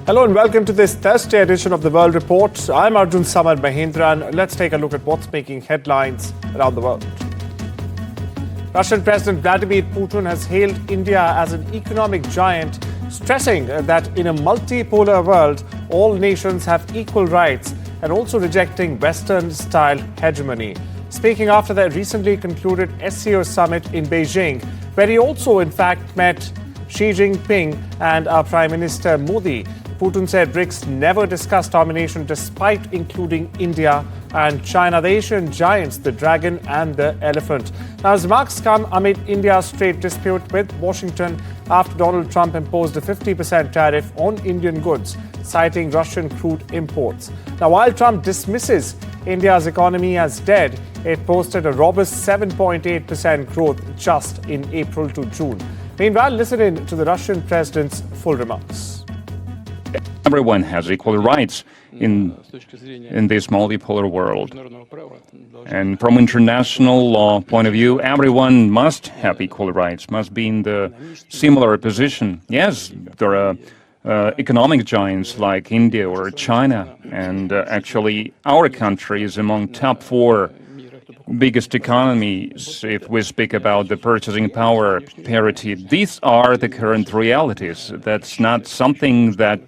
Hello and welcome to this Thursday edition of the World Report. I'm Arjun Samad Mahindran. Let's take a look at what's making headlines around the world. Russian President Vladimir Putin has hailed India as an economic giant, stressing that in a multipolar world, all nations have equal rights, and also rejecting Western-style hegemony. Speaking after the recently concluded SCO summit in Beijing, where he also, in fact, met Xi Jinping and our Prime Minister Modi, Putin said BRICS never discussed domination despite including India and China, the Asian giants, the dragon and the elephant. Now, his remarks come amid India's trade dispute with Washington after Donald Trump imposed a 50% tariff on Indian goods, citing Russian crude imports. Now, while Trump dismisses India's economy as dead, it posted a robust 7.8% growth just in April to June. Meanwhile, listen in to the Russian president's full remarks. Everyone has equal rights in this multipolar world. And from international law point of view, everyone must have equal rights, must be in the similar position. Yes, there are economic giants like India or China, and actually our country is among top 4 biggest economies if we speak about the purchasing power parity. These are the current realities. That's not something that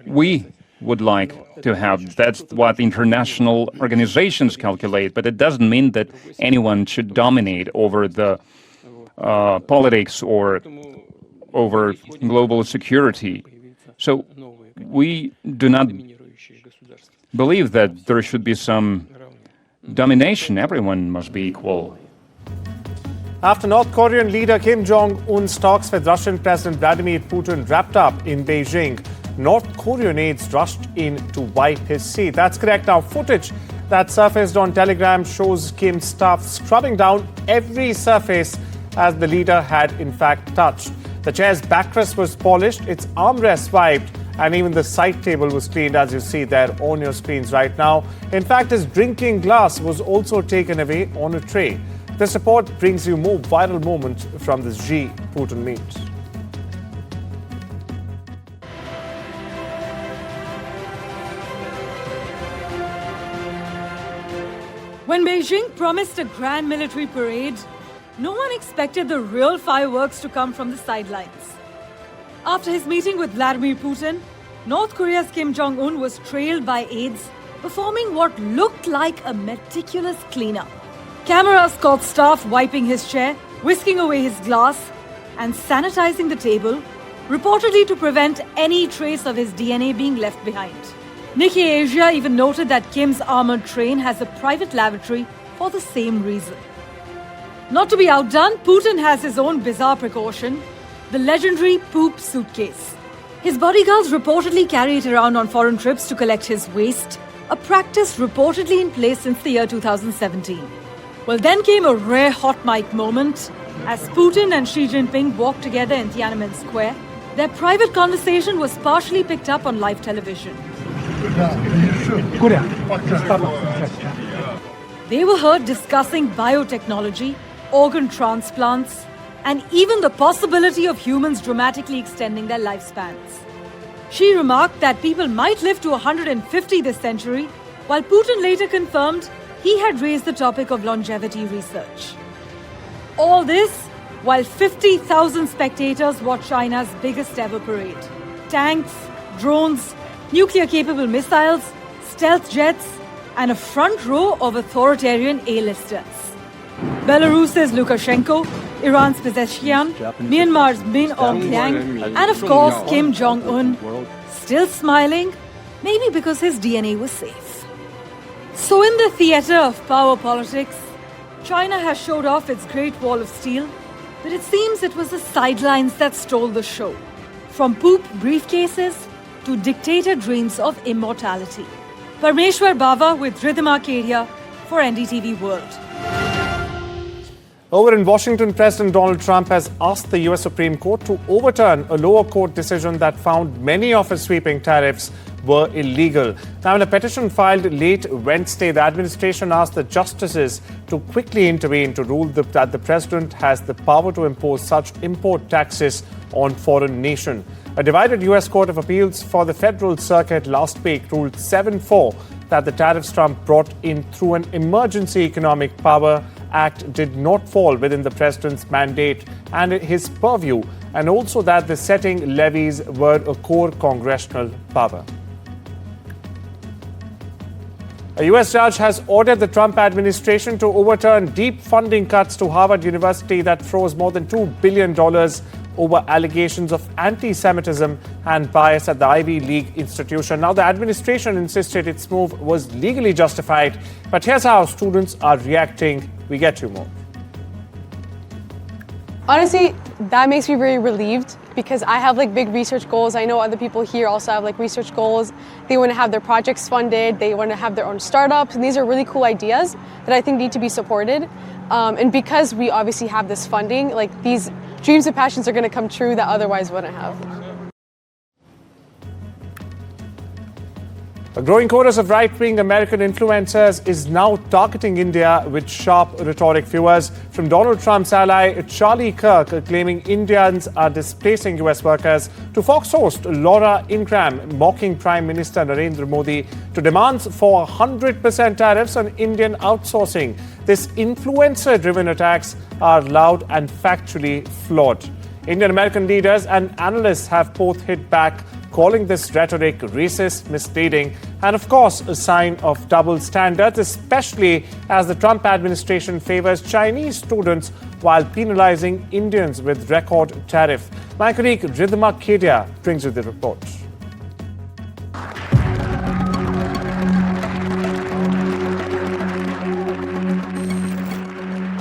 we would like to have. That's what international organizations calculate, but it doesn't mean that anyone should dominate over the politics or over global security. So we do not believe that there should be some domination. Everyone must be equal. After North Korean leader Kim Jong-un's talks with Russian President Vladimir Putin wrapped up in Beijing, North Korean aides rushed in to wipe his seat. That's correct. Now, footage that surfaced on Telegram shows Kim's staff scrubbing down every surface as the leader had in fact touched. The chair's backrest was polished, its armrest wiped, and even the side table was cleaned, as you see there on your screens right now. In fact, his drinking glass was also taken away on a tray. This report brings you more viral moments from this Xi-Putin meet. When Beijing promised a grand military parade, no one expected the real fireworks to come from the sidelines. After his meeting with Vladimir Putin, North Korea's Kim Jong-un was trailed by aides performing what looked like a meticulous cleanup. Cameras caught staff wiping his chair, whisking away his glass, and sanitizing the table, reportedly to prevent any trace of his DNA being left behind. Nikkei Asia even noted that Kim's armored train has a private lavatory for the same reason. Not to be outdone, Putin has his own bizarre precaution, the legendary poop suitcase. His bodyguards reportedly carry it around on foreign trips to collect his waste, a practice reportedly in place since the year 2017. Well, then came a rare hot mic moment as Putin and Xi Jinping walked together in Tiananmen Square. Their private conversation was partially picked up on live television. They were heard discussing biotechnology, organ transplants, and even the possibility of humans dramatically extending their lifespans. Xi remarked that people might live to 150 this century, while Putin later confirmed he had raised the topic of longevity research. All this while 50,000 spectators watched China's biggest ever parade. Tanks, drones, nuclear-capable missiles, stealth jets, and a front row of authoritarian A-listers. Belarus's Lukashenko, Iran's Pezeshkian, Myanmar's Min Aung Hlaing, and of course Kim Jong-un, still smiling, maybe because his DNA was safe. So in the theater of power politics, China has showed off its Great Wall of Steel, but it seems it was the sidelines that stole the show. From poop briefcases to dictator dreams of immortality. Parmeshwar Bava with Rhythm Arcadia for NDTV World. Over in Washington, President Donald Trump has asked the U.S. Supreme Court to overturn a lower court decision that found many of his sweeping tariffs were illegal. Now, in a petition filed late Wednesday, the administration asked the justices to quickly intervene to rule that the president has the power to impose such import taxes on foreign nations. A divided U.S. Court of Appeals for the Federal Circuit last week ruled 7-4 that the tariffs Trump brought in through an Emergency Economic Power Act did not fall within the president's mandate and his purview, and also that the setting levies were a core congressional power. A U.S. judge has ordered the Trump administration to overturn deep funding cuts to Harvard University that froze more than $2 billion over allegations of anti-Semitism and bias at the Ivy League institution. Now, the administration insisted its move was legally justified, but here's how students are reacting. We get to more. Honestly, that makes me very relieved because I have big research goals. I know other people here also have research goals. They want to have their projects funded. They want to have their own startups. And these are really cool ideas that I think need to be supported. And because we obviously have this funding, these dreams and passions are going to come true that otherwise wouldn't have. A growing chorus of right-wing American influencers is now targeting India with sharp rhetoric. Viewers from Donald Trump's ally Charlie Kirk claiming Indians are displacing U.S. workers, to Fox host Laura Ingraham mocking Prime Minister Narendra Modi, to demands for 100% tariffs on Indian outsourcing. These influencer-driven attacks are loud and factually flawed. Indian American leaders and analysts have both hit back, calling this rhetoric racist, misleading, and of course a sign of double standards, especially as the Trump administration favors Chinese students while penalizing Indians with record tariff. My colleague Ridhima Kedia brings you the report.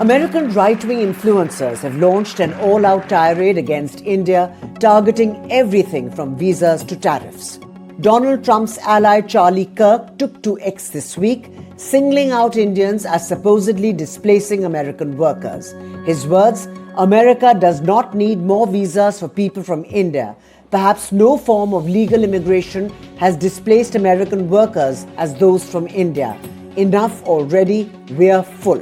American right-wing influencers have launched an all-out tirade against India, targeting everything from visas to tariffs. Donald Trump's ally Charlie Kirk took to X this week, singling out Indians as supposedly displacing American workers. His words, "America does not need more visas for people from India. Perhaps no form of legal immigration has displaced American workers as those from India. Enough already, we're full."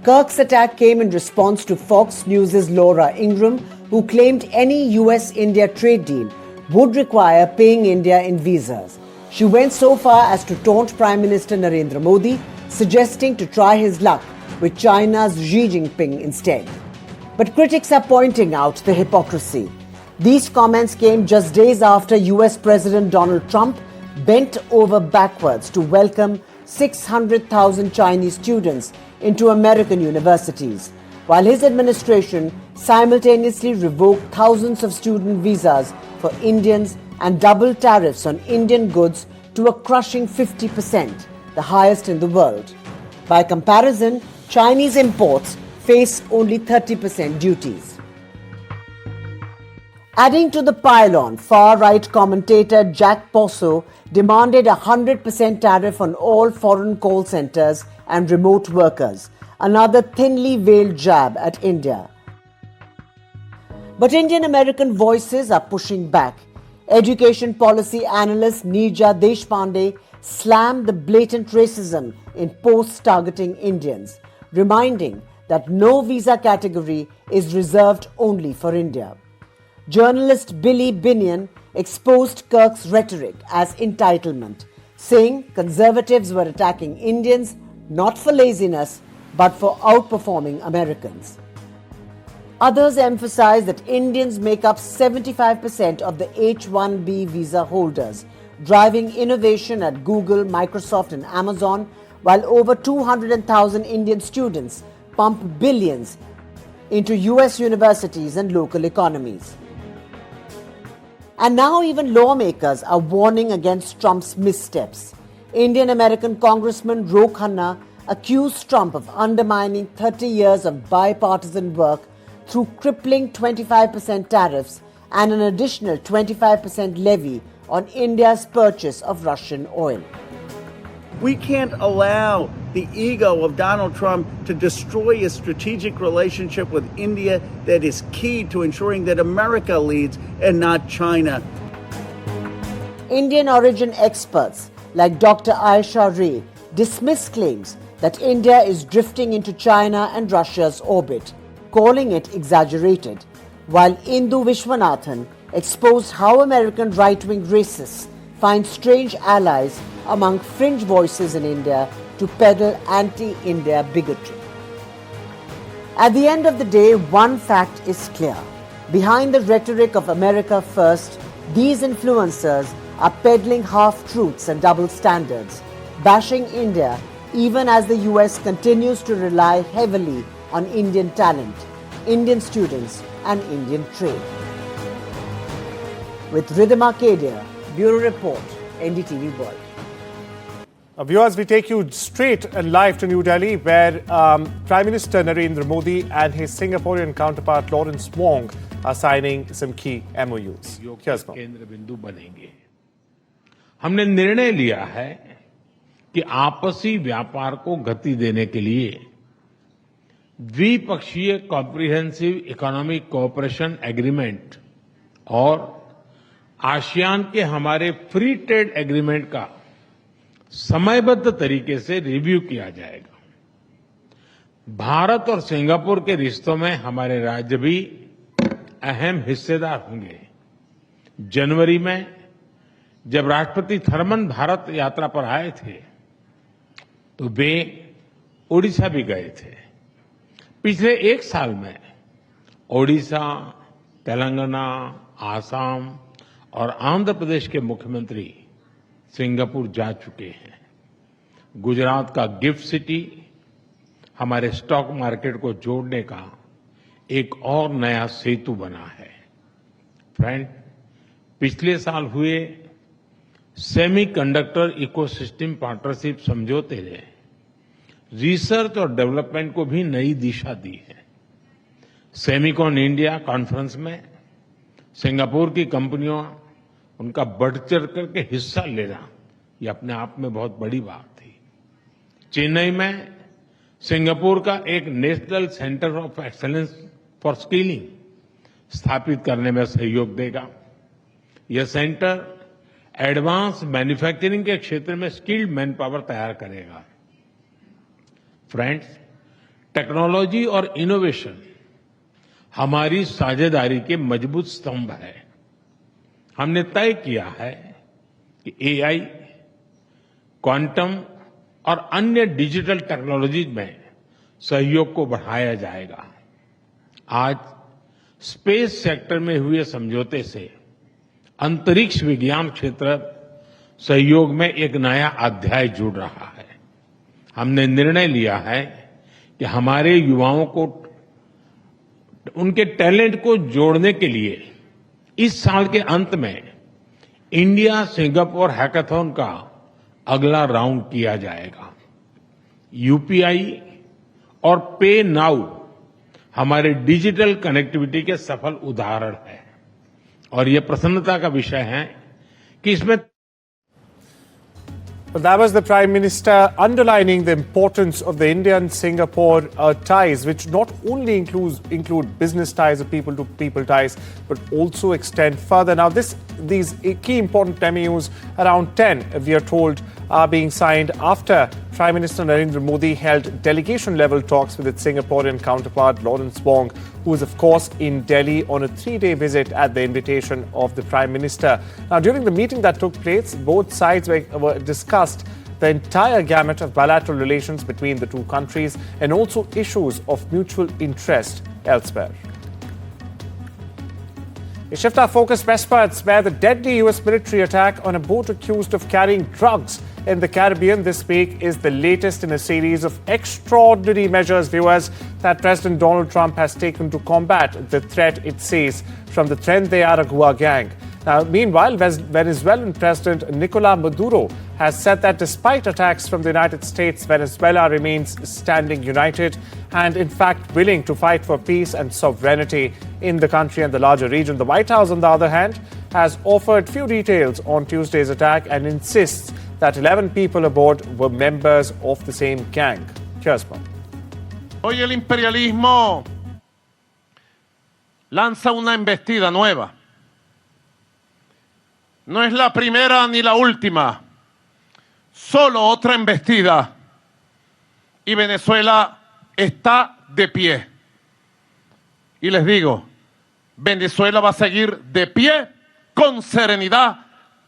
Kirk's attack came in response to Fox News' Laura Ingraham, who claimed any US-India trade deal would require paying India in visas. She went so far as to taunt Prime Minister Narendra Modi, suggesting to try his luck with China's Xi Jinping instead. But critics are pointing out the hypocrisy. These comments came just days after US President Donald Trump bent over backwards to welcome 600,000 Chinese students into American universities, while his administration simultaneously revoked thousands of student visas for Indians and doubled tariffs on Indian goods to a crushing 50%, the highest in the world. By comparison, Chinese imports face only 30% duties. Adding to the pile-on, far-right commentator Jack Posso demanded a 100% tariff on all foreign call centers and remote workers, another thinly veiled jab at India. But Indian American voices are pushing back. Education policy analyst Neerja Deshpande slammed the blatant racism in posts targeting Indians, reminding that no visa category is reserved only for India. Journalist Billy Binion exposed Kirk's rhetoric as entitlement, saying conservatives were attacking Indians not for laziness, but for outperforming Americans. Others emphasize that Indians make up 75% of the H-1B visa holders, driving innovation at Google, Microsoft and Amazon, while over 200,000 Indian students pump billions into US universities and local economies. And now even lawmakers are warning against Trump's missteps. Indian American Congressman Ro Khanna accused Trump of undermining 30 years of bipartisan work through crippling 25% tariffs and an additional 25% levy on India's purchase of Russian oil. We can't allow the ego of Donald Trump to destroy a strategic relationship with India that is key to ensuring that America leads and not China. Indian origin experts like Dr. Aisha Ray dismiss claims that India is drifting into China and Russia's orbit, calling it exaggerated, while Indu Vishwanathan exposed how American right-wing racists find strange allies among fringe voices in India to peddle anti-India bigotry. At the end of the day, one fact is clear. Behind the rhetoric of America first, these influencers are peddling half-truths and double standards, bashing India even as the US continues to rely heavily on Indian talent, Indian students and Indian trade. With Ridhima Kedia, Bureau Report, NDTV World. Viewers, we take you straight and live to New Delhi, where Prime Minister Narendra Modi and his Singaporean counterpart Lawrence Wong are signing some key MOUs. Here's more. हमने निर्णय लिया है कि आपसी व्यापार को गति देने के लिए द्विपक्षीय कॉम्प्रिहेंसिव इकोनॉमिक कोऑपरेशन एग्रीमेंट और आसियान के हमारे फ्री ट्रेड एग्रीमेंट का समयबद्ध तरीके से रिव्यू किया जाएगा। भारत और सिंगापुर के रिश्तों में हमारे राज्य भी अहम हिस्सेदार होंगे। जनवरी में जब राष्ट्रपति थर्मन भारत यात्रा पर आए थे तो वे ओडिशा भी गए थे। पिछले एक साल में ओडिशा, तेलंगाना, आसाम और आंध्र प्रदेश के मुख्यमंत्री सिंगापुर जा चुके हैं। गुजरात का गिफ्ट सिटी हमारे स्टॉक मार्केट को जोड़ने का एक और नया सेतु बना है। फ्रेंड, पिछले साल हुए सेमीकंडक्टर इकोसिस्टम पार्टनरशिप समझौते ने रिसर्च और डेवलपमेंट को भी नई दिशा दी है। सेमिकॉन इंडिया कॉन्फ्रेंस में सिंगापुर की कंपनियों उनका बढ़ चढ़ करके हिस्सा लेना ये अपने आप में बहुत बड़ी बात थी। चेन्नई में सिंगापुर का एक national centre of excellence for skilling स्थापित करने में सहयोग देगा। यह सेंटर एडवांस मैन्युफैक्चरिंग के क्षेत्र में स्किल्ड मैन पावर तैयार करेगा। फ्रेंड्स, टेक्नोलॉजी और इनोवेशन हमारी साझेदारी के मजबूत स्तंभ है। हमने तय किया है कि एआई, क्वांटम और अन्य डिजिटल टेक्नोलॉजीज में सहयोग को बढ़ाया जाएगा। आज स्पेस सेक्टर में हुए समझौते से अंतरिक्ष विज्ञान क्षेत्र सहयोग में एक नया अध्याय जुड़ रहा है। हमने निर्णय लिया है कि हमारे युवाओं को उनके टैलेंट को जोड़ने के लिए इस साल के अंत में इंडिया सिंगापुर हैकाथॉन का अगला राउंड किया जाएगा। यूपीआई और पे नाउ हमारे डिजिटल कनेक्टिविटी के सफल उदाहरण है और ये प्रसन्नता का विषय है कि इसमें But that was the Prime Minister underlining the importance of the Indian-Singapore ties, which not only include business ties or people-to-people ties, but also extend further. Now, these key important MOUs, around 10, we are told, are being signed after Prime Minister Narendra Modi held delegation-level talks with its Singaporean counterpart, Lawrence Wong, who is, of course, in Delhi on a 3-day visit at the invitation of the Prime Minister. Now, during the meeting that took place, both sides were discussed the entire gamut of bilateral relations between the two countries and also issues of mutual interest elsewhere. We shift our focus westwards, where the deadly U.S. military attack on a boat accused of carrying drugs in the Caribbean this week is the latest in a series of extraordinary measures, viewers, that President Donald Trump has taken to combat the threat it sees from the Tren de Aragua gang. Now, meanwhile, Venezuelan President Nicolas Maduro has said that despite attacks from the United States, Venezuela remains standing united and, in fact, willing to fight for peace and sovereignty in the country and the larger region. The White House, on the other hand, has offered few details on Tuesday's attack and insists that 11 people aboard were members of the same gang. Here's more. Hoy el imperialismo lanza una embestida nueva. no es la primera ni la última, solo otra embestida y Venezuela está de pie. Y les digo, Venezuela va a seguir de pie, con serenidad,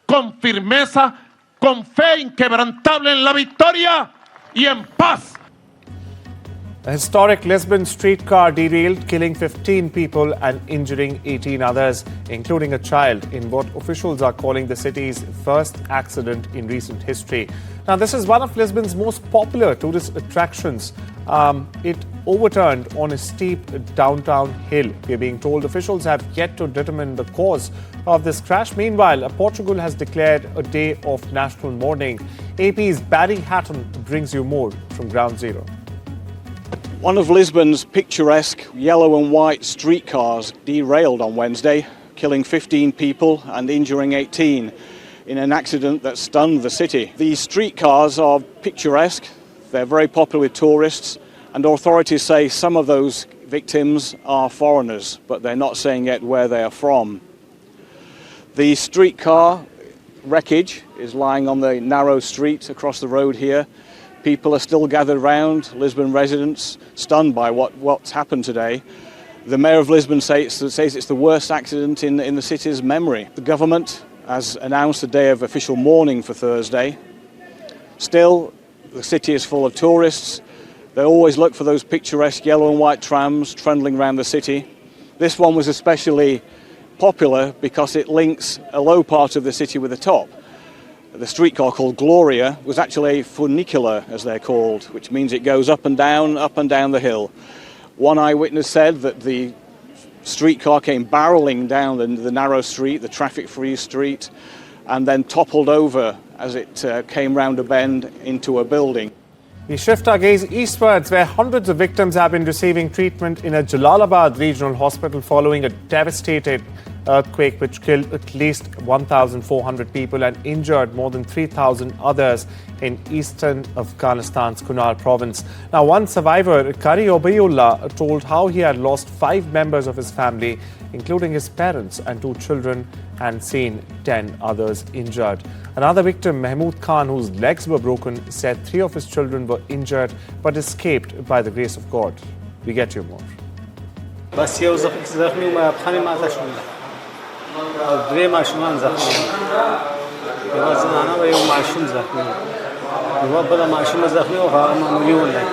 con firmeza, con fe inquebrantable en la victoria y en paz. A historic Lisbon streetcar derailed, killing 15 people and injuring 18 others, including a child, in what officials are calling the city's first accident in recent history. Now, this is one of Lisbon's most popular tourist attractions. It overturned on a steep downtown hill. We're being told officials have yet to determine the cause of this crash. Meanwhile, Portugal has declared a day of national mourning. AP's Barry Hatton brings you more from Ground Zero. One of Lisbon's picturesque yellow and white streetcars derailed on Wednesday, killing 15 people and injuring 18 in an accident that stunned the city. These streetcars are picturesque, they're very popular with tourists, and authorities say some of those victims are foreigners, but they're not saying yet where they are from. The streetcar wreckage is lying on the narrow street across the road here. People are still gathered around, Lisbon residents, stunned by what's happened today. The mayor of Lisbon says it's the worst accident in the city's memory. The government has announced a day of official mourning for Thursday. Still, the city is full of tourists. They always look for those picturesque yellow and white trams trundling around the city. This one was especially popular because it links a low part of the city with the top. The streetcar, called Gloria, was actually a funicular, as they're called, which means it goes up and down the hill. One eyewitness said that the streetcar came barreling down the narrow street, the traffic-free street, and then toppled over as it came round a bend into a building. We shift our gaze eastwards, where hundreds of victims have been receiving treatment in a Jalalabad regional hospital following a devastating earthquake which killed at least 1,400 people and injured more than 3,000 others in eastern Afghanistan's Kunar province. Now, one survivor, Kari Obayullah, told how he had lost 5 members of his family, including his parents and 2 children, and seen 10 others injured. Another victim, Mahmood Khan, whose legs were broken, said 3 of his children were injured but escaped by the grace of God. We get you more. دوی ماشومان زخمی یو زنانه و یو ماشوم زخمی یو بل ماشوم زخمی و معمولی ولای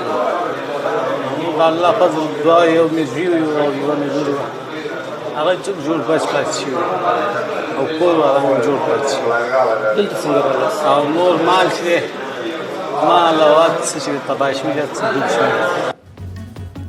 الله فضل دعا یو مزیو یو مزیو هغه جوړ بس پاتشي او کور هغه جوړ پاتشي دلته څنګه او نور مال چې مال او څه چې تباشمي څه.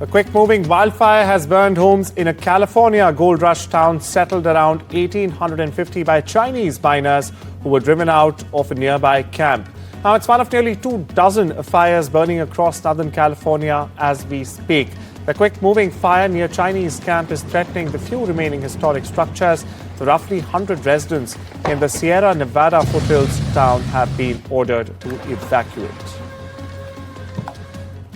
A quick-moving wildfire has burned homes in a California gold rush town settled around 1850 by Chinese miners who were driven out of a nearby camp. Now, it's one of nearly 24 fires burning across Southern California as we speak. The quick-moving fire near Chinese camp is threatening the few remaining historic structures. The roughly 100 residents in the Sierra Nevada foothills town have been ordered to evacuate.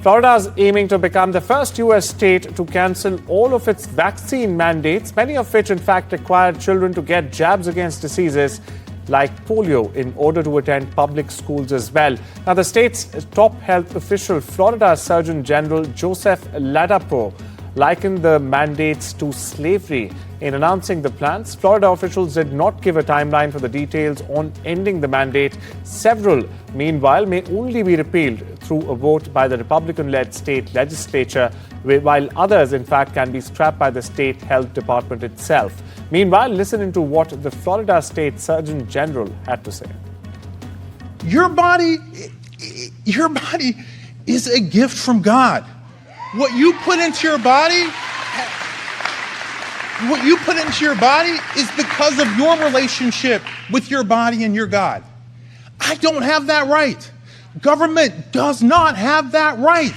Florida is aiming to become the first U.S. state to cancel all of its vaccine mandates, many of which, in fact, require children to get jabs against diseases like polio in order to attend public schools as well. Now, the state's top health official, Florida Surgeon General Joseph Ladapo, likened the mandates to slavery. In announcing the plans, Florida officials did not give a timeline for the details on ending the mandate. Several, meanwhile, may only be repealed through a vote by the Republican-led state legislature, while others, in fact, can be scrapped by the state health department itself. Meanwhile, listen into what the Florida State Surgeon General had to say. Your body is a gift from God. What you put into your body is because of your relationship with your body and your God. I don't have that right. Government does not have that right.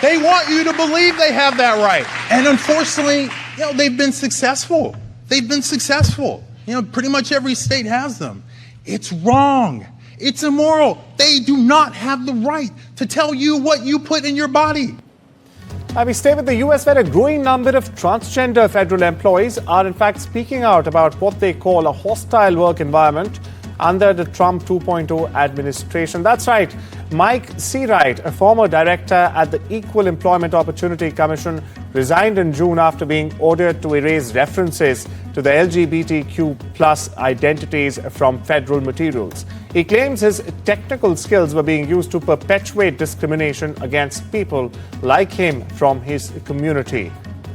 They want you to believe they have that right. And unfortunately, they've been successful. Pretty much every state has them. It's wrong. It's immoral. They do not have the right to tell you what you put in your body. We stay with the US, where a growing number of transgender federal employees are in fact speaking out about what they call a hostile work environment under the Trump 2.0 administration. That's right. Mike Seawright, a former director at the Equal Employment Opportunity Commission, resigned in June after being ordered to erase references to the LGBTQ plus identities from federal materials. He claims his technical skills were being used to perpetuate discrimination against people like him from his community.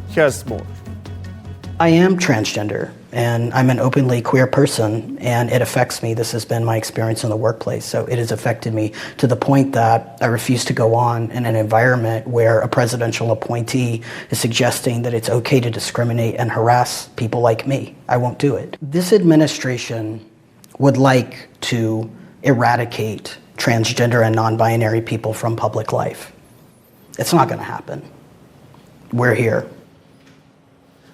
Here's more. I am transgender, and I'm an openly queer person, and it affects me. This has been my experience in the workplace, so it has affected me to the point that I refuse to go on in an environment where a presidential appointee is suggesting that it's okay to discriminate and harass people like me. I won't do it. This administration would like to eradicate transgender and non-binary people from public life. It's not going to happen. We're here.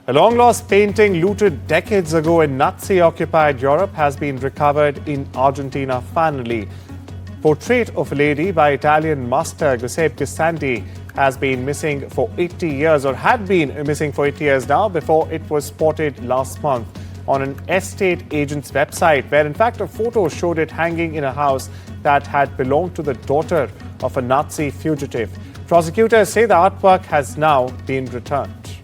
A long-lost painting looted decades ago in Nazi-occupied Europe has been recovered in Argentina finally. Portrait of a lady by Italian master Giuseppe Santi has been missing for 80 years, or had been missing for 80 years now, before it was spotted last month on an estate agent's website, where in fact a photo showed it hanging in a house that had belonged to the daughter of a Nazi fugitive. Prosecutors say the artwork has now been returned.